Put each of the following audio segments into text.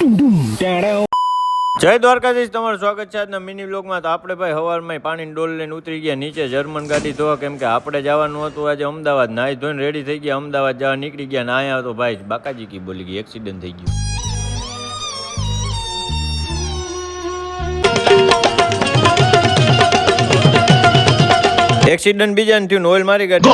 જય દ્વારકાધીશ, તમારું સ્વાગત છે આજના મિની બ્લોગમાં. તો આપણે ભાઈ સવારમાં પાણીની ડોલ લઈને ઉતરી ગયા નીચે જર્મન ગાડી ધોવા, કેમ કે આપણે જવાનું હતું આજે અમદાવાદ. નાહી ધોઈને રેડી થઈ ગયા, અમદાવાદ જવા નીકળી ગયા. ને અહીંયા તો ભાઈ બાકાજી કી બોલી ગઈ, એક્સિડન્ટ થઈ ગયું. એક્સિડન્ટ બીજાને થયું, ઓઇલ મારી ગાડી.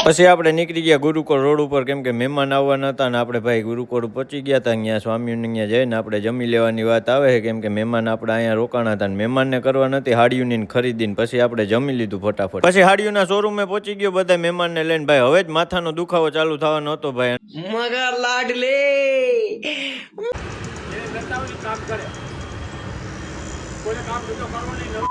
પછી આપણે નીકળી ગયા ગુરુકુળ રોડ ઉપર, કેમ કે મહેમાન આવવાના હતા. ને આપણે ભાઈ ગુરુકુળ પહોંચી ગયા હતા. અહીંયા સ્વામીઓને અહીંયા જઈને આપણે જમી લેવાની વાત આવે છે, કેમ કે મહેમાન આપણે અહીંયા રોકાણા હતા. મહેમાનને કરવા નથી હાડીઓની ખરીદીને. પછી આપણે જમી લીધું ફટાફટ. પછી હાડીઓના શોરૂમે પહોંચી ગયો બધા મહેમાનને લઈને. ભાઈ હવે જ માથાનો દુખાવો ચાલુ થવાનો હતો ભાઈ. મગર લાડલે કામ કરે કોઈને કામ બીજો કરવો નહીં.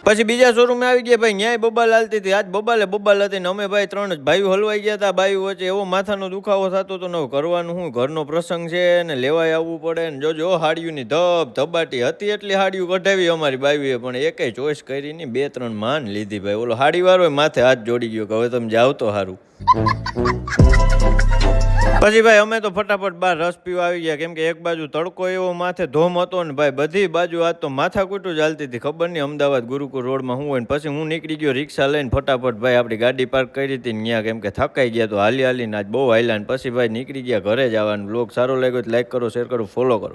પછી બીજા શોરૂમે આવી ગયા ભાઈ. ન્યાય બબાલ હાલતી હતી. આજ બબાલ હતી ને અમે ભાઈ ત્રણ જ ભાઈઓ હલવાઈ ગયા હતા. બાઈઓ વચ્ચે એવો માથાનો દુખાવો થતો હતો ને કરવાનું શું, ઘરનો પ્રસંગ છે ને લેવાય આવવું પડે ને. જોજો હાડીઓની ધબાટી હતી, એટલી હાડીઓ કઢાવી અમારી બાઈઓએ, પણ એકેય ચોઈસ કરી નહીં. 2-3 માન લીધી ભાઈ. ઓલો હાડી વાળો માથે હાથ જોડી ગયો કે હવે તમે જાવ તો સારું. પછી ભાઈ અમે તો ફટાફટ બહાર રસ પીવા આવી ગયા, કેમ કે એક બાજુ તડકો એવો માથે ધોમ હતો ને ભાઈ બધી બાજુ આજ તો માથા કૂટું ચાલતી હતી. ખબર નહીં અમદાવાદ ગુરુકુળ રોડમાં શું હોય ને. પછી હું નીકળી ગયો રિક્ષા લઈને ફટાફટ ભાઈ. આપણી ગાડી પાર્ક કરી હતી ને ત્યાં, કેમ કે થકાઈ ગયા તો હાલીને આજ બહુ હાલ્યા. ને પછી ભાઈ નીકળી ગયા ઘરે જવાનું. બ્લોગ સારો લાગ્યો તો લાઈક કરો, શેર કરો, ફોલો કરો.